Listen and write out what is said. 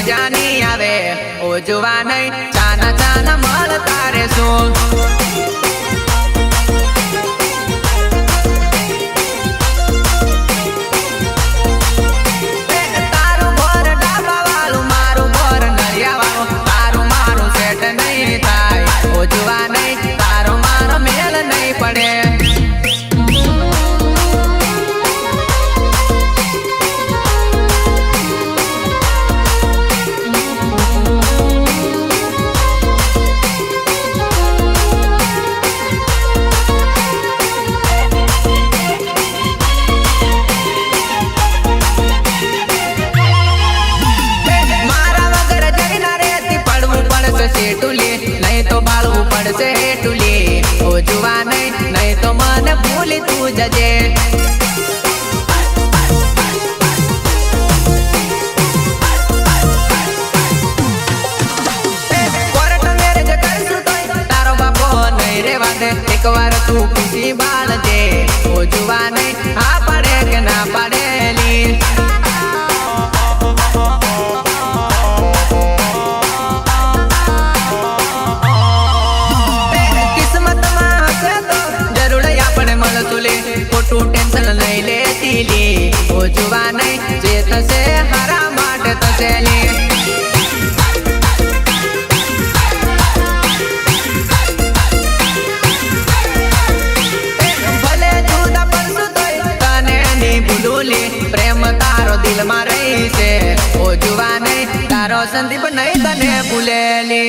मजा नहीं आवे ओ जुवा नहीं चाना चाना मल तारे सो नहीं तो बाळू पड़से टूली ओ जुवा नहीं तो मन भूली तू जजे कोर्ट मेरे जे करसु तो तारो बापो नहीं रेवा दे एक बार तू खुशी बाळ जे ओ जुवा नहीं हाँ पड़े के ना पड़ेली खोटू टेंशन नहीं लेती ली ओ जुवा नहीं जे तसे हरा माट तसेली भले जुदा पड़सु तोय तने नी भूलूली प्रेम तारो दिल में रही से ओ जुवा नहीं तारो संदीप नहीं तने भूलेली।